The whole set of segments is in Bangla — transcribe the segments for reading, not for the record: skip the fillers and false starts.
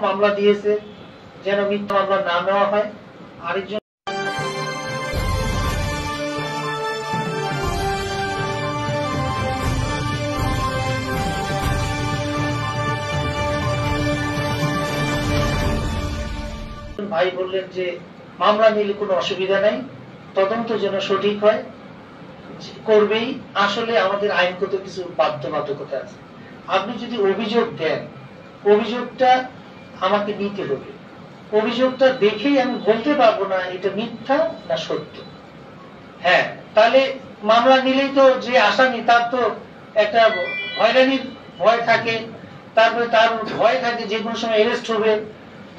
মামলা দিয়েছে যেন মিথ্যা মামলা না নেওয়া হয়। আরেকজন ভাই বললেন যে মামলা নিলে কোনো অসুবিধা নাই, তদন্ত যেন সঠিক হয়, করবেই। আসলে আমাদের আইনগত কিছু বাধ্যবাধকতা আছে। আপনি যদি অভিযোগ দেন, অভিযোগটা আমাকে নিতে হবে। অভিযোগটা দেখেই আমি বলতে পারবো না এটা মিথ্যা না সত্য। হ্যাঁ, তাহলে মামলা নিলেই তো যে আসামি তার তো একটা হয়রানির ভয় থাকে, তারপরে তার ভয় থাকে যে কোনো সময় অ্যারেস্ট হবে,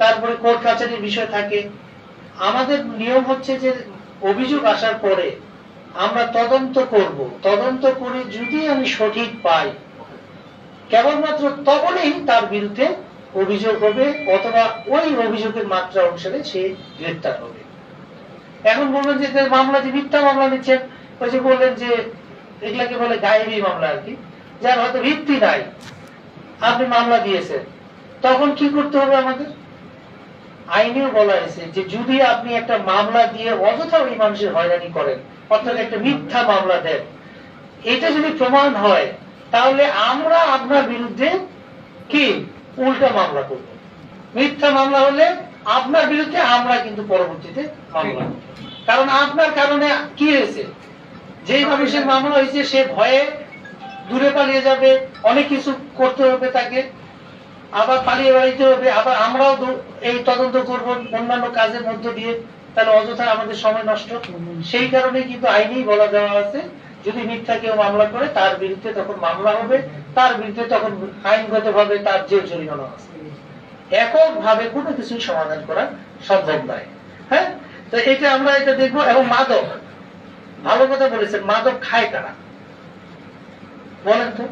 তারপরে কোর্ট কাছারির বিষয় থাকে। আমাদের নিয়ম হচ্ছে যে অভিযোগ আসার পরে আমরা তদন্ত করব, তদন্ত করে যদি আমি সঠিক পাই কেবলমাত্র তখনই তার বিরুদ্ধে অভিযোগ হবে, অথবা ওই অভিযোগের মাত্রা অনুসারে সে গ্রেফতার হবে। এখন বলবেন যে মামলা যে মিথ্যা মামলা নিচ্ছেন, ওই যে বললেন যে এগুলাকে বলে গায়েবী মামলা আর কি, যার হয়তো ভিত্তি নাই, আপনি মামলা দিয়েছেন, তখন কি করতে হবে আমাদের? আইনেও বলা হয়েছে যে যদি আপনি একটা মামলা দিয়ে অযথা ওই মানুষের হয়রানি করেন, অর্থাৎ একটা মিথ্যা মামলা দেন, এটা যদি প্রমাণ হয় তাহলে আমরা আপনার বিরুদ্ধে কি উল্টা মামলা করব। মিথ্যা মামলা হলে আপনার বিরুদ্ধে আমরা কিন্তু পরবর্তীতে মামলা করব। কারণ আপনার কারণে কি হয়েছে, যে মানুষের মামলা হয়েছে সে ভয়ে দূরে পালিয়ে যাবে, অনেক কিছু করতে হবে তাকে, আবার পালিয়ে বেড়াইতে হবে, আবার আমরাও এই তদন্ত করব অন্যান্য কাজের মধ্য দিয়ে, তাহলে অযথা আমাদের সময় নষ্ট। সেই কারণে কিন্তু আইনেই বলা দেওয়া আছে যদি মিথ্যা কেউ মামলা করে তার বিরুদ্ধে তখন মামলা হবে, তার বিরুদ্ধে তখন আইনগত ভাবে তার জেল জরিমানা আছে। একক ভাবে কোনো কিছুই সমাধান করা সম্ভব নয়। হ্যাঁ, তো এটা আমরা এটা দেখবো। এবং মাদক, ভালো কথা বলেছেন, মাদক খায় কারা বলেন তো?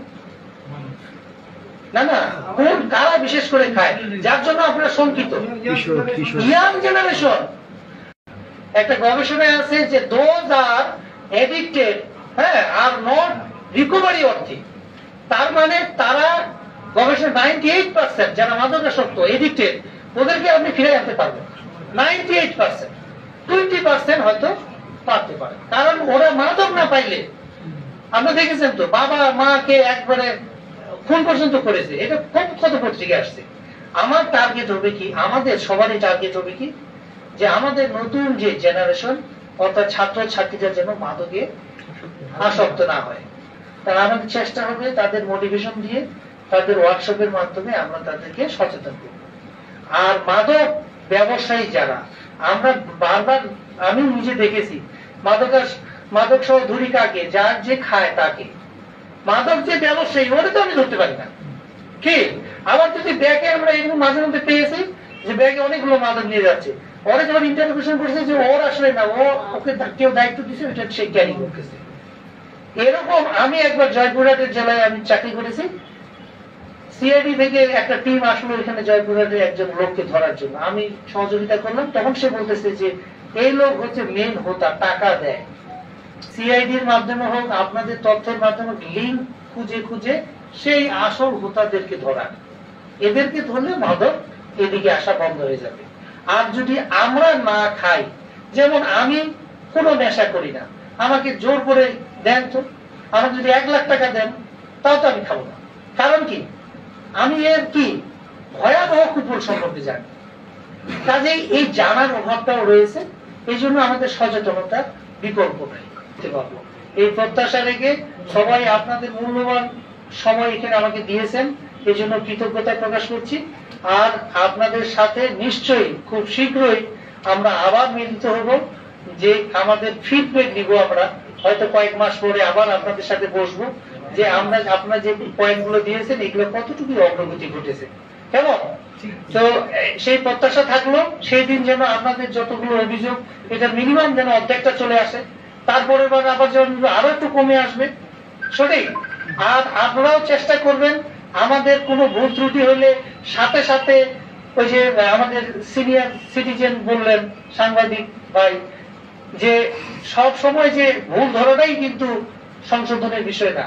না না, কোন কারা বিশেষ করে খায় যার জন্য আপনারা শঙ্কিত? Young generation. একটা গবেষণায় আছে যে দোজ আর এডিক্টেড, হ্যাঁ, আর নট রিকভারি অর্থে। তার মানে তারা গবেষণা 98% যারা মাদকাসক্ত এডিক্টেড ওদেরকে আপনি ফিরে আনতে পারবেন 98%। 20% হয়তো পারতে পারে, কারণ ওরা মাদক না পাইলে, আপনি দেখেছেন তো বাবা মাকে একবারে খুন পর্যন্ত করেছে, এটা কত পত্রিকা আসছে। আমার টার্গেট হবে কি, আমাদের সবারই টার্গেট হবে কি, যে আমাদের নতুন যে জেনারেশন অর্থাৎ ছাত্র ছাত্রীরা যেন মাদকে আসক্ত না হয়। তাহলে আমাদের চেষ্টা হবে তাদের মোটিভেশন দিয়ে, তাদের ওয়ার্কশপের মাধ্যমে আমরা তাদেরকে সচেতন করব। আর মাদক ব্যবসায়ী যারা, আমরা বারবার, আমি নিজে দেখেছি মাদক সহ ধুরি কাকে, যার যে খায় তাকে। মাদক যে ব্যবসায়ী ওটা তো আমি ধরতে পারি না কি। আবার যদি ব্যাগে আমরা এরকম মাঝে মধ্যে পেয়েছি যে ব্যাগে অনেকগুলো মাদক নিয়ে যাচ্ছে, ওরা যখন ইন্টারভিউশন করছে যে ওর আসলে না, ওকে কেউ দায়িত্ব দিচ্ছে, ওটা সে ক্যারি করতেছে। এরকম আমি একবার জয়পুরহাটের জেলায় আমি চাকরি করেছি, সিআইডি থেকে একটা টিম আসলো এখানে জয়পুরহাটে একজন লোককে ধরার জন্য, আমি সহযোগিতা করলাম। তখন সে বলতেছে যে এই লোক হচ্ছে মেন হোতা, টাকা দেয়, সিআইডির মাধ্যমে হোক আপনাদের তথ্যের মাধ্যমে লিঙ্ক খুঁজে খুঁজে সেই আসল হোতাদেরকে ধরা, এদেরকে ধরলে মাদক এদিকে আসা বন্ধ হয়ে যাবে। আর যদি আমরা না খাই, যেমন আমি কোনো নেশা করি না, আমাকে জোর করে দেন তো, আমাকে যদি 1 লাখ টাকা দেন তাও তো আমি খাবো না। কারণ কি, আমি এর কি ভয়াবহ কুফল সম্পর্কে জানি। কাজেই এই জানার অভাবটাও রয়েছে, এই জন্য আমাদের সচেতনতার বিকল্প নাই। এই প্রত্যাশা রেখে সবাই আপনাদের মূল্যবান সময় এখানে আমাকে দিয়েছেন, এই জন্য কৃতজ্ঞতা প্রকাশ করছি। আর আপনাদের সাথে নিশ্চয়ই খুব শীঘ্রই আমরা আবার মিলিত হব, যে আমাদের ফিডব্যাক দিব। আমরা হয়তো কয়েক মাস পরে আবার আপনাদের সাথে বসবো, যে আমরা আপনারা যে পয়েন্টগুলো দিয়েছেন এগুলো কতটুকু অগ্রগতি ঘটেছে, কেমন। তো সেই প্রত্যাশা থাকলো, সেই দিন যেন আপনাদের যতগুলো অভিযোগ এটা মিনিমাম যেন অর্ধেকটা চলে আসে, তারপরে আবার যেন আরো একটু কমে আসবে, সঠিক। আর আপনারাও চেষ্টা করবেন আমাদের কোনো ভুল ত্রুটি হলে সাথে সাথে, ওই যে আমাদের সিনিয়র সিটিজেন বললেন সাংবাদিক ভাই, যে সব সময় যে ভুল ধরাটাই কিন্তু সংশোধনের বিষয় না।